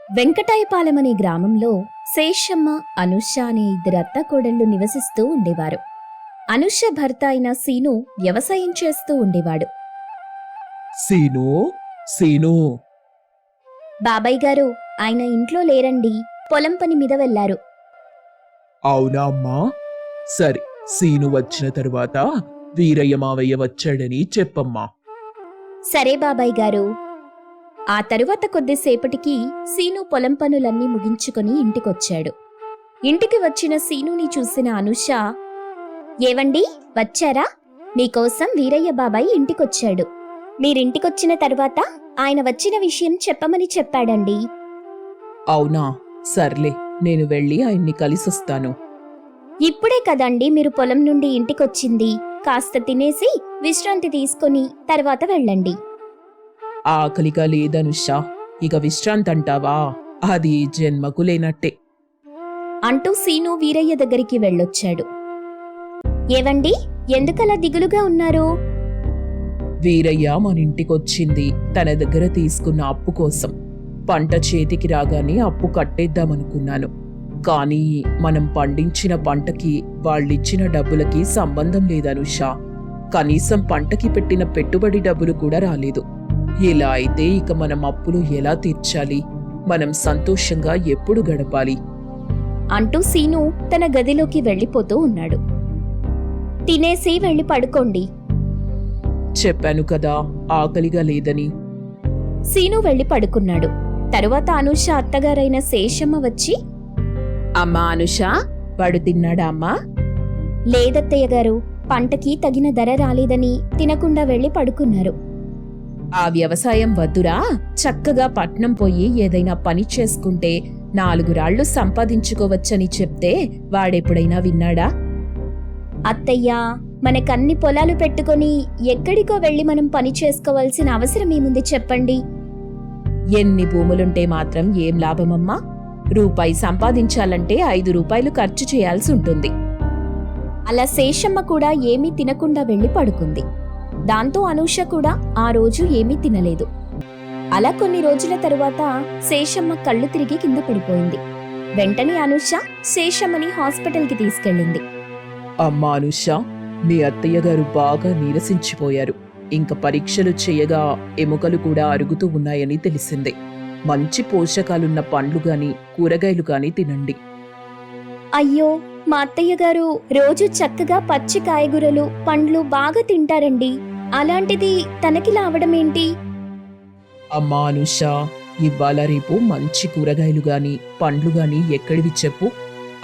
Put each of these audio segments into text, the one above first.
వెంకటాయపాలెమనే గ్రామంలో శేషమ్మ, అనూష అనే ఇద్దరు అత్తాకోడళ్లు నివసిస్తూ ఉండేవారు. అనూష భర్త అయిన సీను వ్యవసాయం చేస్తూ ఉండేవాడు. సీను సీను బాబాయ్ గారు, ఆయన ఇంట్లో లేరండి, పొలం పని మీద వెళ్లారు. అవునా అమ్మా? సరే, సీను వచ్చిన తరువాత వీరయ్య మావయ్య వచ్చాడని చెప్పమ్మా. సరే బాబాయ్ గారు. ఆ తరువాత కొద్దిసేపటికి సీను పొలం పనులన్నీ ముగించుకొని ఇంటికొచ్చాడు. ఇంటికి వచ్చిన సీనుని చూసిన అనూష, ఏవండి వచ్చారా? మీకోసం వీరయ్య బాబాయ్ ఇంటికొచ్చాడు. మీరింటికొచ్చిన తర్వాత ఆయన వచ్చిన విషయం చెప్పమని చెప్పాడండి. అవునా? సర్లే, నేను వెళ్ళి ఆయన్ని కలిసొస్తాను. ఇప్పుడే కదండి మీరు పొలం నుండి ఇంటికొచ్చింది. కాస్త తినేసి విశ్రాంతి తీసుకొని తర్వాత వెళ్ళండి. ఆకలిగా లేదనుషా, ఇక విశ్రాంతి అంటావా? అది జన్మకు లేనట్టే అంటూ సీను వీరయ్య దగ్గరికి వెళ్ళొచ్చాడు. ఏవండి, ఎందుకలా దిగులుగా ఉన్నారు? వీరయ్య మన ఇంటికొచ్చింది తన దగ్గర తీసుకున్న అప్పు కోసం. పంట చేతికి రాగానే అప్పు కట్టేద్దామనుకున్నాను. కానీ మనం పండించిన పంటకి వాళ్ళిచ్చిన డబ్బులకి సంబంధం లేదనుషా. కనీసం పంటకి పెట్టిన పెట్టుబడి డబ్బులు కూడా రాలేదు. ఇలా అయితే ఇక మనం అప్పులు ఎలా తీర్చాలి? మనం సంతోషంగా ఎప్పుడు గడపాలి? అంటూ సీను తన గదిలోకి వెళ్ళిపోతూ ఉన్నాడు. తినేసి వెళ్ళి పడుకోండి. చెప్పాను కదా, ఆకలిగా లేదని. సీను వెళ్ళి పడుకున్నాడు. తరువాత అనూష అత్తగారైన శేషమ్మ వచ్చి, అమ్మా అనుష, వాడు తిన్నాడా అమ్మా? లేదత్తయ్య గారు, పంటకి తగిన ధర రాలేదని తినకుండా వెళ్ళి పడుకున్నారు. ఆ వ్యవసాయం వద్దురా, చక్కగా పట్నం పోయి ఏదైనా పని చేసుకుంటే 4 రాళ్లు సంపాదించుకోవచ్చని చెప్తే వాడెప్పుడైనా విన్నాడా? అత్తయ్యా, మనకన్ని పొలాలు పెట్టుకొని ఎక్కడికో వెళ్లి మనం పని చేసుకోవాల్సిన అవసరం ఏముంది చెప్పండి? ఎన్ని భూములుంటే మాత్రం ఏం లాభమమ్మా? రూపాయి సంపాదించాలంటే 5 రూపాయలు ఖర్చు చేయాల్సి ఉంటుంది. అలా శేషమ్మ కూడా ఏమీ తినకుండా వెళ్లి పడుకుంది. దాంతో అనూష కూడా ఆ రోజు ఏమీ తినలేదు. అలా కొన్ని రోజుల తరువాత శేషమ్మ కళ్ళు తిరిగి కింద పడిపోయింది. వెంటనే అనూష శేషమ్మని హాస్పిటల్కి తీసుకెళ్ళింది. అమ్మా అనుష, మీ అత్తయ్య గారు బాగా నీరసించిపోయారు. ఇంక పరీక్షలు చేయగా ఎముకలు కూడా అరుగుతూ ఉన్నాయని తెలిసిందే. మంచి పోషకాలున్న పండ్లు గాని కూరగాయలు గాని తినండి. అయ్యో, మా అత్తయ్య గారు రోజు చక్కగా పచ్చి కాయగూరలు, పండ్లు బాగా తింటారండి. అలాంటిది తనకిలా అవడమేంటి? అమ్మా అనుష, ఇవాళ రేపు మంచి కూరగాయలు గాని పండ్లు గాని ఎక్కడివి చెప్పు?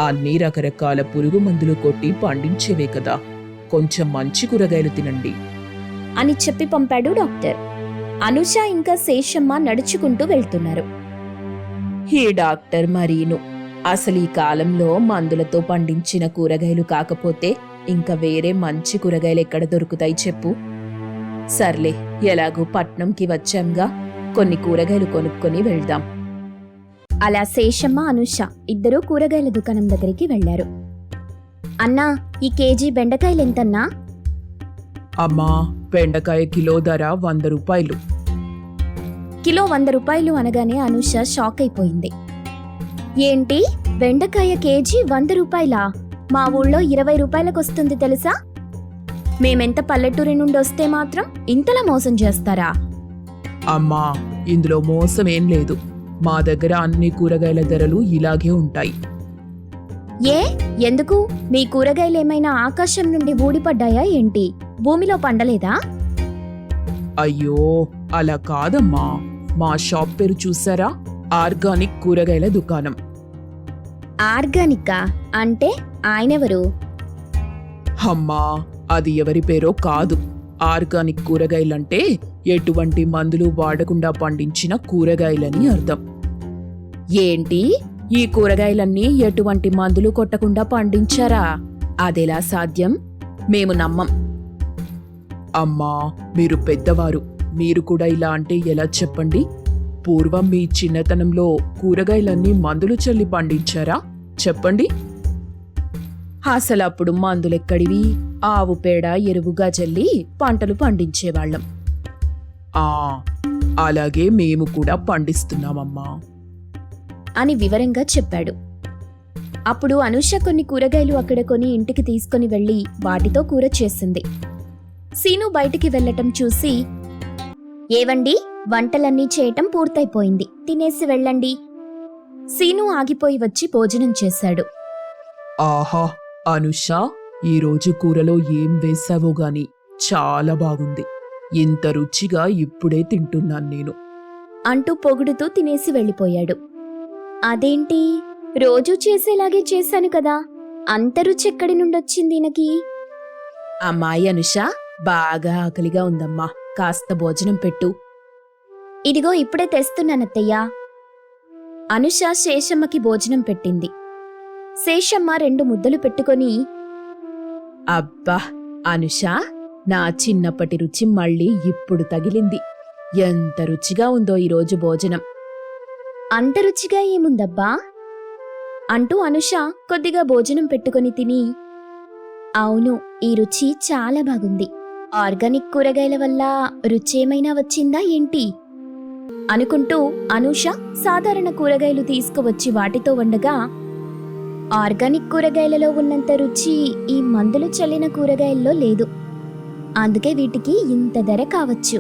అన్ని రకరకాల పురుగు మందులు కొట్టి పండించేవే కదా. కొంచెం మంచి కూరగాయలు తినండి అని చెప్పి పంపాడు డాక్టర్. అనూష ఇంకా శేషమ్మ నడుచుకుంటూ వెళ్తున్నారు. ఈ డాక్టర్ మరీను అసలు ఈ కాలంలో మందులతో పండించిన కూరగాయలు కాకపోతే ఇంకా వేరే మంచి కూరగాయలు ఎక్కడ దొరుకుతాయి చెప్పు? సర్లే, ఎలాగూ పట్నంకి వచ్చాంగా, కొన్ని కూరగాయలు కొనుక్కొని వెళ్దాం. అలా శేషమ్మ, అనూష ఇద్దరూ కూరగాయల దుకాణం దగ్గరికి వెళ్లారు. అన్నా, ఈ కేజీ బెండకాయలెంతన్నా? అమ్మా, బెండకాయ కిలో ధర 100 రూపాయలు. కిలో 100 రూపాయలు అనగానే అనూష షాక్ అయిపోయింది. ఏంటి, బెండకాయ కేజీ 100 రూపాయలా? మా ఊళ్ళో 20 రూపాయలకొస్తుంది తెలుసా? మేమెంత పల్లెటూరి నుండి వస్తే మాత్రం ఇంతలా మోసం చేస్తారా? అమ్మా, ఇందులో మోసం ఏం లేదు. మా దగ్గర అన్ని కూరగాయల ధరలు ఇలాగే ఉంటాయి. ఏ, ఎందుకు? మీ కూరగాయలేమైనా ఆకాశం నుండి ఊడిపడ్డాయా ఏంటి? భూమిలో పండలేదా? అయ్యో, అలా కాదమ్మా. మా షాప్ పేరు చూసారా? ఆర్గానిక్ కూరగాయల దుకాణం. ఆర్గానికా అంటే ఆయనెవరు? అమ్మా, అది ఎవరి పేరో కాదు. ఆర్గానిక్ కూరగాయలంటే ఎటువంటి మందులు వాడకుండా పండించిన కూరగాయలని అర్థం. ఏంటి, ఈ కూరగాయలన్నీ ఎటువంటి మందులు కొట్టకుండా పండించారా? అదెలా సాధ్యం? మేము నమ్మం. అమ్మా, మీరు పెద్దవారు, మీరు కూడా ఇలా అంటే ఎలా చెప్పండి? పూర్వం మీ చిన్నతనంలో కూరగాయలన్నీ మందులు చల్లి పండించారా? చెప్పండి. అసలప్పుడు మందులెక్కడివి? ఆవు పేడ ఎరువుగా చల్లి పంటలు పండించేవాళ్లం. అలాగే మేము కూడా పండిస్తున్నామమ్మా. అని వివరంగా చెప్పాడు. అప్పుడు అనూష కొన్ని కూరగాయలు అక్కడ కొని ఇంటికి తీసుకుని వెళ్లి వాటితో కూర చేసింది. సీను బయటికి వెళ్లటం చూసి, ఏవండి, వంటలన్నీ చేయటం పూర్తయిపోయింది, తినేసి వెళ్ళండి. సీను ఆగిపోయి వచ్చి భోజనం చేశాడు. ఆహా అనుష, ఈరోజు కూరలో ఏం వేశావో గాని చాలా బాగుంది. ఇంత రుచిగా ఇప్పుడే తింటున్నాను నేను అంటూ పొగుడుతూ తినేసి వెళ్ళిపోయాడు. అదేంటి, రోజూ చేసేలాగే చేశాను కదా, అంత రుచి ఎక్కడి నుండొచ్చింది ఈయనకి? అమ్మాయి అనుష, బాగా ఆకలిగా ఉందమ్మా, కాస్త భోజనం పెట్టు. ఇదిగో ఇప్పుడే తెస్తున్నానత్తయ్యా. అనుష శేషమ్మకి భోజనం పెట్టింది. శేషమ్మ 2 ముద్దలు పెట్టుకొని, అబ్బా అనుష, నా చిన్నప్పటి రుచి మళ్ళీ ఇప్పుడు తగిలింది. ఎంత రుచిగా ఉందో ఈరోజు భోజనం. అంత రుచిగా ఏముందబ్బా అంటూ అనుష కొద్దిగా భోజనం పెట్టుకొని తిని, అవును, ఈ రుచి చాలా బాగుంది. ఆర్గానిక్ కూరగాయల వల్ల రుచి ఏమైనా వచ్చిందా ఏంటి అనుకుంటూ అనూష సాధారణ కూరగాయలు తీసుకువచ్చి వాటితో వండగా, ఆర్గానిక్ కూరగాయలలో ఉన్నంత రుచి ఈ మందులు చల్లిన కూరగాయల్లో లేదు, అందుకే వీటికి ఇంత ధర కావచ్చు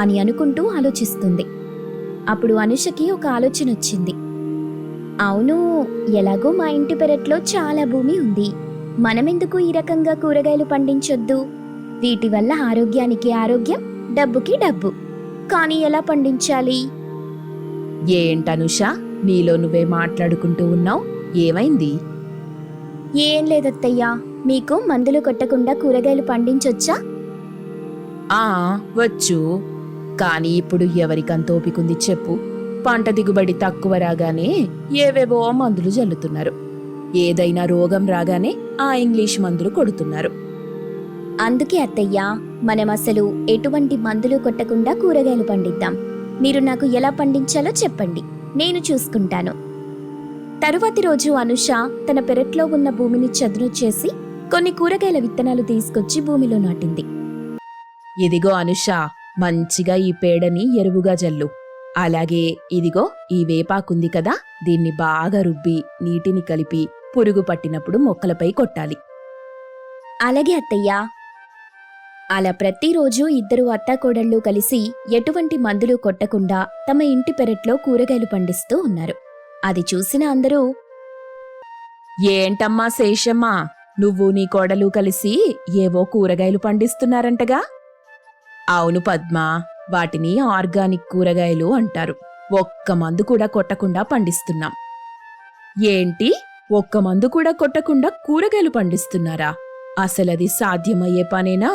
అని అనుకుంటూ ఆలోచిస్తుంది. అప్పుడు అనుషకి ఒక ఆలోచన వచ్చింది. అవును, ఎలాగో మా ఇంటి పెరట్లో చాలా భూమి ఉంది, మనమెందుకు ఈ రకంగా కూరగాయలు పండించొద్దు? వీటి వల్ల ఆరోగ్యానికి ఆరోగ్యం, డబ్బుకి డబ్బు. కానీ ఎలా పండించాలి? ఏంటనుష, నీలో నువ్వే మాట్లాడుకుంటూ ఉన్నావు, ఏమైంది? ఏం లేదత్తయ్యా, మీకు మందులు కొట్టకుండా కూరగాయలు పండించొచ్చా? ఆ వచ్చు, కానీ ఇప్పుడు ఎవరికంత ఓపికుంది చెప్పు. పంట దిగుబడి తక్కువ రాగానే ఏవేవో మందులు జల్లుతున్నారు. ఏదైనా రోగం రాగానే ఆ ఇంగ్లీష్ మందులు కొడుతున్నారు. అందుకే అత్తయ్యా, మనం అసలు ఎటువంటి మందులు కొట్టకుండా కూరగాయలు పండిద్దాం. మీరు నాకు ఎలా పండించాలో చెప్పండి, నేను చూసుకుంటాను. తరువాతి రోజు అనుష తన పెరట్లో ఉన్న భూమిని చదును చేసి కొన్ని కూరగాయల విత్తనాలు తీసుకొచ్చి భూమిలో నాటింది. ఇదిగో అనుష, మంచిగా ఈ పేడని ఎరువుగా జల్లు. అలాగే ఇదిగో ఈ వేపాకుంది కదా, దీన్ని బాగా రుబ్బి నీటిని కలిపి పురుగు పట్టినప్పుడు మొక్కలపై కొట్టాలి. అలాగే అత్తయ్యా. అలా ప్రతిరోజు 2 అత్తాకోడళ్ళు కలిసి ఎటువంటి మందులు కొట్టకుండా తమ ఇంటి పెరట్లో కూరగాయలు పండిస్తూ ఉన్నారు. అది చూసిన అందరూ, ఏంటమ్మా శేషమ్మా, నువ్వు నీ కోడలు కలిసి ఏవో కూరగాయలు పండిస్తున్నారంటగా? అవును పద్మా, వాటిని ఆర్గానిక్ కూరగాయలు అంటారు. ఒక్క మందు కూడా కొట్టకుండా పండిస్తున్నాం. ఏంటి, ఒక్క మందు కూడా కొట్టకుండా కూరగాయలు పండిస్తున్నారా? అసలది సాధ్యమయ్యే పనేనా?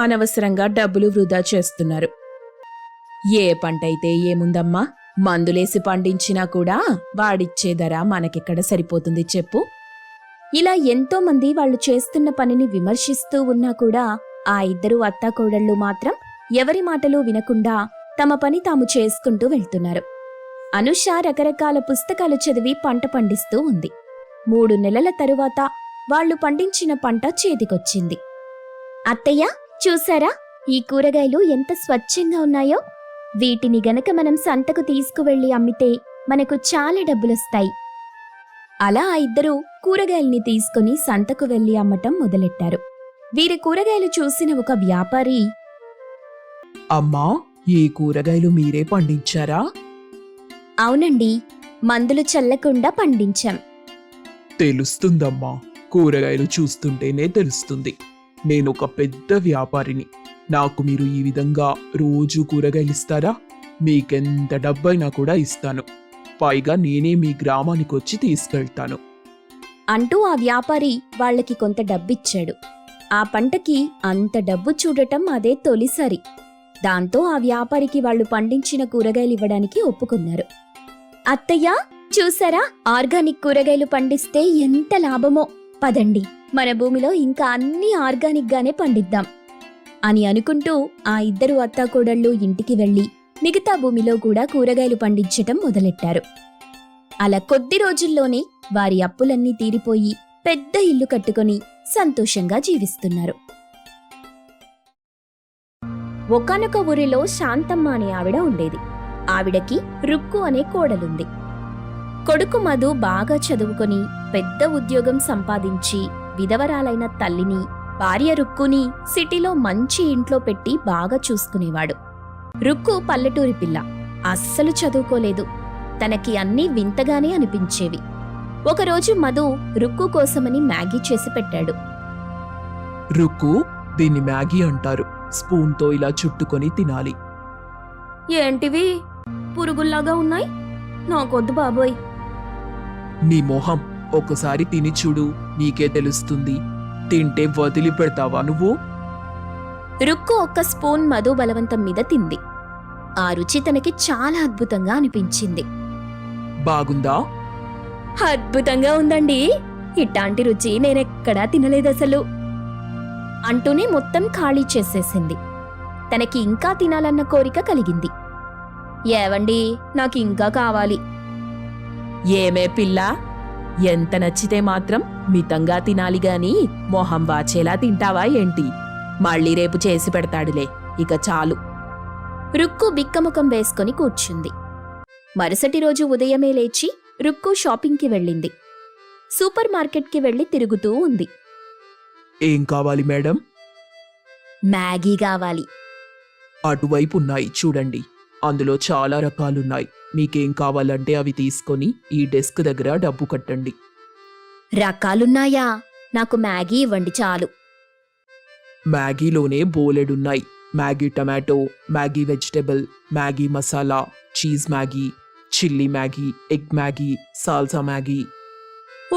అనవసరంగా డబ్బులు వృధా చేస్తున్నారు. ఏ పంటైతే ఏముందమ్మా, మందులేసి పండించినా కూడా వాడిచ్చే ధర మనకెక్కడ సరిపోతుంది చెప్పు? ఇలా ఎంతో మంది వాళ్ళు చేస్తున్న పనిని విమర్శిస్తూ ఉన్నా కూడా ఆ 2 అత్తాకోడళ్ళు మాత్రం ఎవరి మాటలు వినకుండా తమ పని తాము చేసుకుంటూ వెళ్తున్నారు. అనుష రకరకాల పుస్తకాలు చదివి పంట పండిస్తూ ఉంది. 3 నెలల తరువాత వాళ్లు పండించిన పంట చేతికొచ్చింది. అత్తయ్య, చూసారా, ఈ కూరగాయలు ఎంత స్వచ్ఛంగా ఉన్నాయో? వీటిని గనక మనం సంతకు తీసుకువెళ్లి అమ్మితే మనకు చాలా డబ్బులొస్తాయి. అలా ఆ 2 కూరగాయల్ని తీసుకుని సంతకు వెళ్లి అమ్మటం మొదలెట్టారు. వీరి కూరగాయలు చూసిన ఒక వ్యాపారి, అమ్మా, ఈ కూరగాయలు మీరే పండించారా? అవునండి, మందులు చల్లకుండా పండించాం. తెలుస్తుందమ్మా, కూరగాయలు చూస్తుంటేనే తెలుస్తుంది. నేనొక పెద్ద వ్యాపారిని. నాకు మీరు ఈ విధంగా రోజు కూరగాయలిస్తారా? మీకెంత డబ్బైనా కూడా ఇస్తాను. పైగా నేనే మీ గ్రామానికొచ్చి తీసుకెళ్తాను అంటూ ఆ వ్యాపారి వాళ్లకి కొంత డబ్బిచ్చాడు. ఆ పంటకి అంత డబ్బు చూడటం అదే తొలిసారి. దాంతో ఆ వ్యాపారికి వాళ్లు పండించిన కూరగాయలు ఇవ్వడానికి ఒప్పుకున్నారు. అత్తయ్య, చూసారా, ఆర్గానిక్ కూరగాయలు పండిస్తే ఎంత లాభమో. పదండి, మన భూమిలో ఇంకా అన్నీ ఆర్గానిక్ గానే పండిద్దాం అని అనుకుంటూ ఆ 2 అత్తాకోడళ్ళు ఇంటికి వెళ్లి మిగతా భూమిలో కూడా కూరగాయలు పండించటం మొదలెట్టారు. అలా కొద్ది రోజుల్లోనే వారి అప్పులన్నీ తీరిపోయి పెద్ద ఇల్లు కట్టుకొని సంతోషంగా జీవిస్తున్నారు. ఒకానొక ఊరిలో శాంతమ్మ అనే ఆవిడ ఉండేది. ఆవిడకి రుక్కు అనే కోడలుంది. కొడుకు మధు బాగా చదువుకొని పెద్ద ఉద్యోగం సంపాదించి విధవరాలైన తల్లిని భార్య రుక్కుని సిటీలో మంచి ఇంట్లో పెట్టి బాగా చూసుకునేవాడు. రుక్కు పల్లెటూరి పిల్ల, అస్సలు చదువుకోలేదు. తనకి అన్నీ వింతగానే అనిపించేవి. ఒకరోజు మధు రుక్కు కోసమని మ్యాగీ చేసి పెట్టాడు. రుక్కు, దీన్ని మ్యాగీ అంటారు. స్పూన్తో ఇలా చుట్టుకొని తినాలి. ఏంటివి పురుగుల్లాగా ఉన్నాయి? నాకొద్దు బాబోయ్. నీ మొహం, ఒకసారి తిని చూడు, నీకే తెలుస్తుంది. తింటే వదిలిపెడతావా నువ్వు? రుక్కు ఒక్క స్పూన్ మధు బలవంతం మీద తింది. ఆ రుచి తనకి చాలా అద్భుతంగా అనిపించింది. బాగుందా? అద్భుతంగా ఉందండి, ఇట్లాంటి రుచి నేనెక్కడా తినలేదసలు అంటూనే మొత్తం ఖాళీ చేసేసింది. తనకి ఇంకా తినాలన్న కోరిక కలిగింది. ఏవండి, నాకు ఇంకా కావాలి. ఏమే పిల్ల, ఎంత నచ్చితే మాత్రం మితంగా తినాలి గాని మొహం వాచేలా తింటావా ఏంటి? మళ్ళీ రేపు చేసి పెడతాడులే, ఇక చాలు. రుక్కు బిక్కముఖం వేసుకొని కూర్చుంది. మరుసటి రోజు ఉదయమే లేచి రుక్కు షాపింగ్కి వెళ్ళింది. సూపర్ మార్కెట్కి వెళ్లి తిరుగుతూ ఉంది. ఏం కావాలి మేడం? మ్యాగీ కావాలి. అటువైపు ఉన్నాయి చూడండి, అందులో చాలా రకాలున్నాయి. మీకేం కావాలంటే అవి తీసుకొని ఈ డెస్క్ దగ్గర డబ్బు కట్టండి. రకాలున్నాయా? నాకు మ్యాగీ ఇవ్వండి చాలు. మ్యాగీలోనే బోలెడున్నాయి. Maggi tomato, Maggi vegetable, Maggi masala, cheese Maggi, chilli Maggi, egg Maggi, salsa Maggi.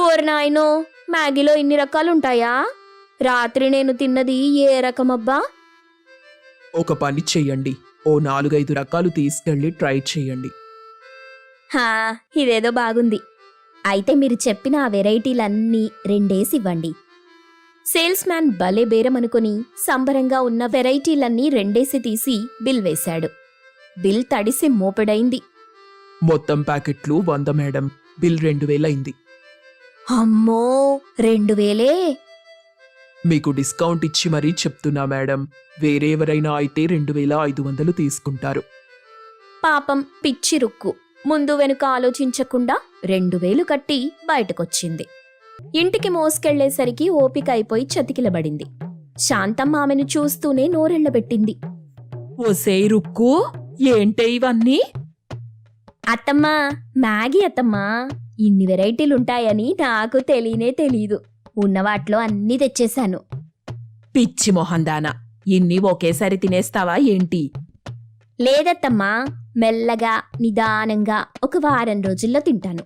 ఓర్ నాయనో, మ్యాగీలో ఇన్ని రకాలుంటాయా? రాత్రి నేను తిన్నది ఏ రకమబ్బా? ఒక పని చెయ్యండి, ఓ 4-5 రకాలు తీసుకెళ్ళి ట్రై చేయండి. హా, ఇదేదో బాగుంది. అయితే మీరు చెప్పిన ఆ వెరైటీలన్నీ 2 ఇవ్వండి. సేల్స్ మ్యాన్ భలే బేరమనుకుని సంబరంగా ఉన్న వెరైటీలన్నీ 2 తీసి బిల్ వేశాడు. బిల్ తడిసి మోపెడైంది. మొత్తం ప్యాకెట్లు 100 మేడం. బిల్ 2000 అయింది. అమ్మో, 2000? మీకు డిస్కౌంట్ ఇచ్చి మరీ చెప్తున్నా మేడం. వేరే ఎవరైనా అయితే 2500 తీసుకుంటారు. పాపం పిచ్చి రుక్కు ముందు వెనుక ఆలోచించకుండా 2000 కట్టి బయటకొచ్చింది. ఇంటికి మోసుకెళ్లేసరికి ఓపిక అయిపోయి చతికిలబడింది. శాంతమ్మ ఆమెను చూస్తూనే నోరెళ్లబెట్టింది. ఓసే రుక్కు, ఏంటే ఇవన్నీ? అత్తమ్మా, మ్యాగీ అత్తమ్మా. ఇన్ని వెరైటీలుంటాయని నాకు తెలీదు. ఉన్నవాట్లో అన్నీ తెచ్చేశాను. పిచ్చి మొహందానా, ఇన్ని ఒకేసారి తినేస్తావా ఏంటి? లేదత్తమ్మా, మెల్లగా నిదానంగా ఒక వారం రోజుల్లో తింటాను.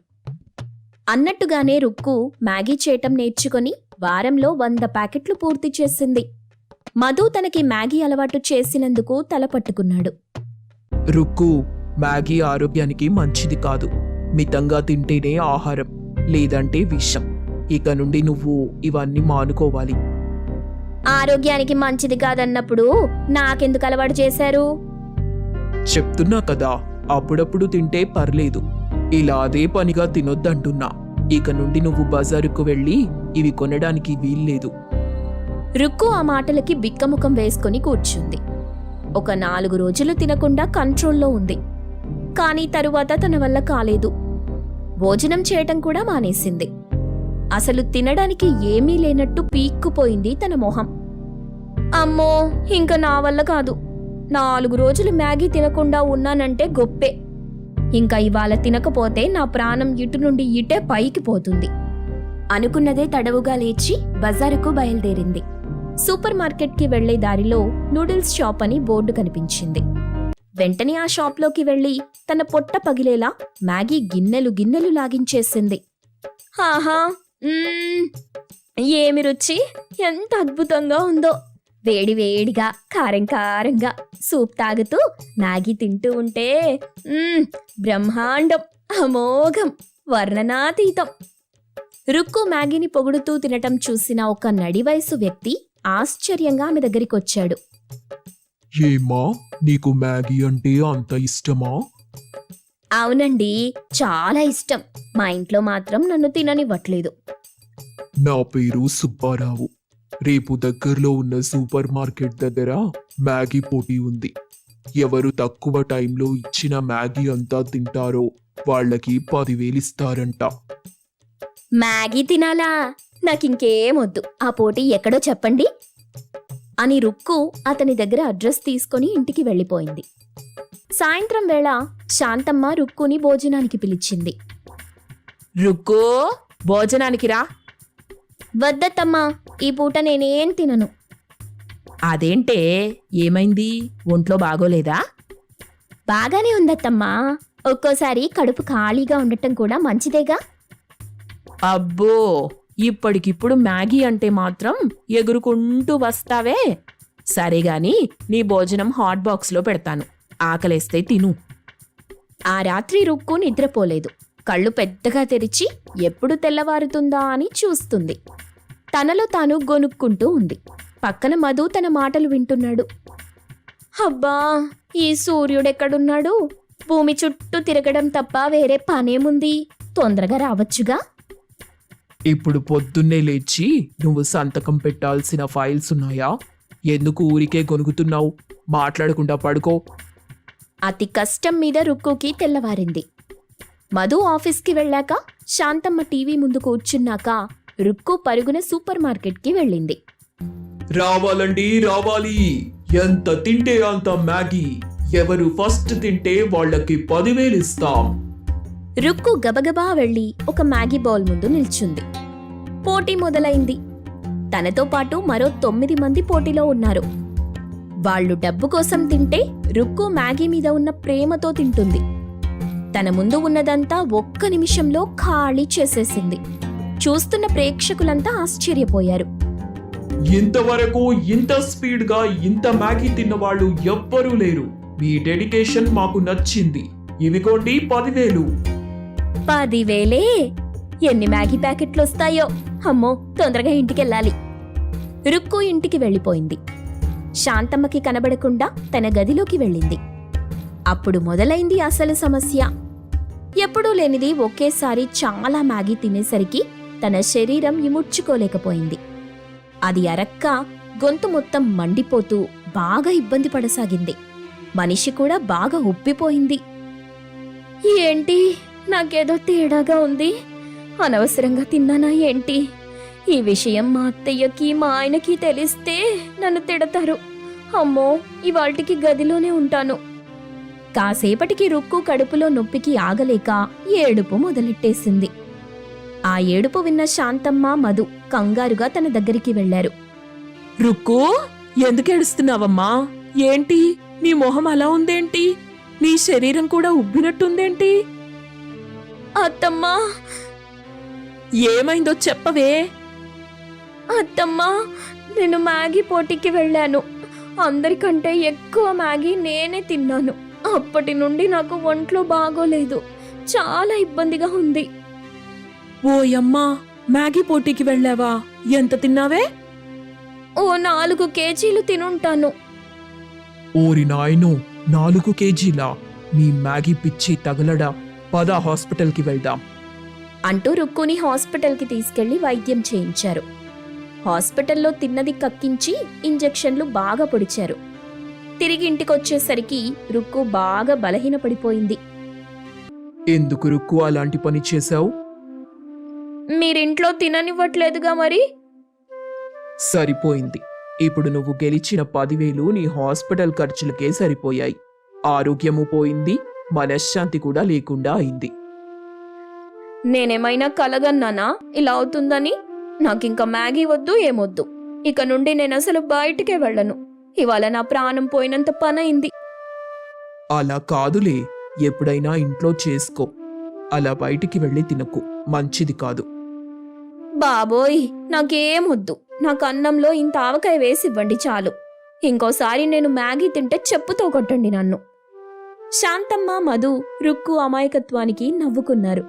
అన్నట్టుగానే రుక్కు మ్యాగీ చేయటం నేర్చుకొని వారంలో 100 ప్యాకెట్లు పూర్తి చేసింది. మధు తనకి మ్యాగీ అలవాటు చేసినందుకు తల పట్టుకున్నాడు. రుక్కు, మ్యాగీ ఆరోగ్యానికి మంచిది కాదు. మితంగా తింటేనే ఆహారం, లేదంటే విషం. ఇక నుండి నువ్వు ఇవన్నీ మానుకోవాలి. ఆరోగ్యానికి మంచిది కాదన్నప్పుడు నాకెందుకు అలవాటు చేశారు? చెప్తున్నా కదా, అప్పుడప్పుడు తింటే పర్లేదు. ఇలా అదే పనిగా తినొద్దంటున్నా. ఇక నుండి నువ్వు బజారుకు వెళ్ళి ఇవి కొనడానికి వీల్లేదు. రుక్కు ఆ మాటలకి బిక్కముఖం వేసుకుని కూర్చుంది. ఒక 4 రోజులు తినకుండా కంట్రోల్లో ఉంది. కానీ తరువాత తన వల్ల కాలేదు. భోజనం చేయటం కూడా మానేసింది. అసలు తినడానికి ఏమీ లేనట్టు పీక్కుపోయింది తన మొహం. అమ్మో, ఇంక నా వల్ల కాదు. 4 రోజులు మ్యాగీ తినకుండా ఉన్నానంటే గొప్పే. ఇంకా ఇవాళ తినకపోతే నా ప్రాణం ఇటు నుండి ఇటే పైకి పోతుంది అనుకున్నదే తడవుగా లేచి బజారుకు బయలుదేరింది. సూపర్ మార్కెట్కి వెళ్లే దారిలో నూడిల్స్ షాప్ అని బోర్డు కనిపించింది. వెంటనే ఆ షాప్లోకి వెళ్లి తన పొట్ట పగిలేలా మ్యాగీ గిన్నెలు లాగించేసింది. ఆహా, ఏమి రుచి! ఎంత అద్భుతంగా ఉందో! వేడి వేడిగా కారంగా సూప్ తాగుతూ మ్యాగీ తింటూ ఉంటే బ్రహ్మాండం, అమోఘం, వర్ణనాతీతం. రుక్కు మ్యాగీని పొగుడుతూ తినటం చూసిన ఒక నడివయసు వ్యక్తి ఆశ్చర్యంగా ఆమె దగ్గరికొచ్చాడు. ఏమా, నీకు మ్యాగీ అంటే అంత ఇష్టమా? అవునండి, చాలా ఇష్టం. మా ఇంట్లో మాత్రం నన్ను తిననివ్వట్లేదు. నా పేరు సుబ్బారావు. రేపు దగ్గరలో ఉన్న సూపర్ మార్కెట్ దగ్గర మ్యాగీ పోటీ ఉంది. ఎవరు తక్కువ టైంలో ఇచ్చిన మ్యాగీ అంతా తింటారో వాళ్ళకి 10,000 ఇస్తారంట. మ్యాగీ తినాలా? నాకింకేమొద్దు. ఆ పోటీ ఎక్కడో చెప్పండి అని రుక్కు అతని దగ్గర అడ్రస్ తీసుకొని ఇంటికి వెళ్ళిపోయింది. సాయంత్రం వేళ శాంతమ్మ రుక్కుని భోజనానికి పిలిచింది. రుక్కో, భోజనానికి రా. వద్దత్తమ్మా, ఈ పూట నేనేం తినను. అదేంటే, ఏమైంది? ఒంట్లో బాగోలేదా? బాగానే ఉందత్తమ్మా. ఒక్కోసారి కడుపు ఖాళీగా ఉండటం కూడా మంచిదేగా. అబ్బో, ఇప్పటికిప్పుడు మ్యాగీ అంటే మాత్రం ఎగురుకుంటూ వస్తావే. సరేగాని నీ భోజనం హాట్ బాక్స్లో పెడతాను. ఆకలేస్తే తిను. ఆ రాత్రి రుక్కు నిద్రపోలేదు. కళ్ళు పెద్దగా తెరిచి ఎప్పుడు తెల్లవారుతుందా అని చూస్తుంది. తనలో తాను గొనుక్కుంటూ ఉంది. పక్కన మధు తన మాటలు వింటున్నాడు. అబ్బా, ఈ సూర్యుడెక్కడున్నాడు? భూమి చుట్టూ తిరగడం తప్ప వేరే పనేముంది? తొందరగా రావచ్చుగా. ఇప్పుడు పొద్దున్నే లేచి నువ్వు సంతకం పెట్టాల్సిన ఫైల్స్ ఉన్నాయా? ఎందుకు ఊరికే గొనుగుతున్నావు? మాట్లాడకుండా పడుకో. అతి కష్టం మీద రుక్కుకి తెల్లవారింది. మధు ఆఫీస్కి వెళ్ళాక శాంతమ్మ టీవీ ముందు కూర్చున్నాక రుక్కు పరుగున సూపర్ మార్కెట్కి వెళ్ళింది. రావాలండి, రావాలి. ఎంత తింటే అంత మ్యాగీ. ఎవరు ఫస్ట్ తింటే వాళ్ళకి 10,000 ఇస్తాం. రుక్కు గబగబా వెళ్లి ఒక మ్యాగీ బౌల్ ముందు నిల్చుంది. పోటీ మొదలైంది. తనతో పాటు మరో 9 మంది పోటీలో ఉన్నారు. వాళ్ళు డబ్బు కోసం తింటే రుక్కు మ్యాగీ మీద ఉన్న ప్రేమతో తింటుంది. తన ముందు ఉన్నదంతా ఒక్క నిమిషంలో ఖాళీ చేసేసింది. చూస్తున్న ప్రేక్షకులంతా ఆశ్చర్యపోయారు. ఇంతవరకు ఇంత స్పీడ్ గా ఇంత మ్యాగీ తిన్న వాళ్ళు ఎవ్వరూ లేరు. మీ డెడికేషన్ మాకు నచ్చింది. ఇవిగోండి 10,000. 10,000? ఎన్ని మ్యాగీ ప్యాకెట్లు వస్తాయో. అమ్మో, తొందరగా ఇంటికెళ్ళాలి. రుక్కు ఇంటికి వెళ్ళిపోయింది. శాంతమ్మకి కనబడకుండా తన గదిలోకి వెళ్ళింది. అప్పుడు మొదలైంది అసలు సమస్య. ఎప్పుడూ లేనిది ఒకేసారి చాలా మ్యాగీ తినేసరికి తన శరీరం ఇముడ్చుకోలేకపోయింది. అది అరక్క గొంతు మొత్తం మండిపోతూ బాగా ఇబ్బంది పడసాగింది. మనిషి కూడా బాగా ఉబ్బిపోయింది. ఏంటి, నాకేదో తేడాగా ఉంది. అనవసరంగా తిన్నానా ఏంటి? ఈ విషయం మా అత్తయ్యకి మా ఆయనకి తెలిస్తే నన్ను తిడతారు. అమ్మో, ఇవాల్టికి గదిలోనే ఉంటాను. కాసేపటికి రుక్కు కడుపులో నొప్పికి ఆగలేక ఏడుపు మొదలెట్టేసింది. ఆ ఏడుపు విన్న శాంతమ్మ, మధు కంగారుగా తన దగ్గరికి వెళ్లారు. రుక్కు, ఎందుకు ఏడుస్తున్నావమ్మా? ఏంటి, నీ మొహం అలా ఉందేంటి? నీ శరీరం కూడా ఉబ్బినట్టుందేంటి? అత్తమ్మా, ఏమైందో చెప్పవే. అత్తమ్మా, నేను మ్యాగీ పోటీకి వెళ్ళాను. అందరికంటే ఎక్కువ మ్యాగీ నేనే తిన్నాను. అప్పటి నుండి నాకు ఒంట్లో బాగోలేదు. చాలా ఇబ్బందిగా ఉంది. ఓయమ్మా, మ్యాగీ పోటీకి వెళ్ళావా? ఎంత తిన్నావే? ఓ 4 కేజీలు తినుంటాను. ఓరి నాయనో, 4 కేజీలా? మీ మ్యాగీ పిచ్చి తగలడా. పద హాస్పిటల్కి వెళ్దాం అంటూ రుక్కుని హాస్పిటల్కి తీసుకెళ్లి వైద్యం చేయించారు. హాస్పిటల్లో తిన్నది కక్కించి ఇంజెక్షన్లు బాగా పొడిచారు. తిరిగి ఇంటికొచ్చేసరికి రుక్కు బాగా బలహీనపడిపోయింది. ఎందుకు రుక్కు అలాంటి పని చేశావు? మీరింట్లో తిననివ్వట్లేదుగా మరి. సరిపోయింది. ఇప్పుడు నువ్వు గెలిచిన 10,000 నీ హాస్పిటల్ ఖర్చులకే సరిపోయాయి. ఆరోగ్యము పోయింది, మనశ్శాంతి కూడా లేకుండా అయింది. నేనేమైనా కలగన్నానా ఇలా అవుతుందని? నాకింక మ్యాగీ వద్దు, ఏమొద్దు. ఇక నుండి నేనసలు బయటికే వెళ్ళను. ఇవాళ నా ప్రాణం పోయినంత పనైంది. అలా కాదులే, ఎప్పుడైనా ఇంట్లో చేసుకో. అలా బయటికి వెళ్ళి తినకు, మంచిది కాదు. బాబోయ్, నాకేమొద్దు. నాకు అన్నంలో ఇంత ఆవకాయ వేసివ్వండి చాలు. ఇంకోసారి నేను మ్యాగీ తింటే చెప్పుతో కొట్టండి నన్ను. శాంతమ్మ, మధు రుక్కు అమాయకత్వానికి నవ్వుకున్నారు.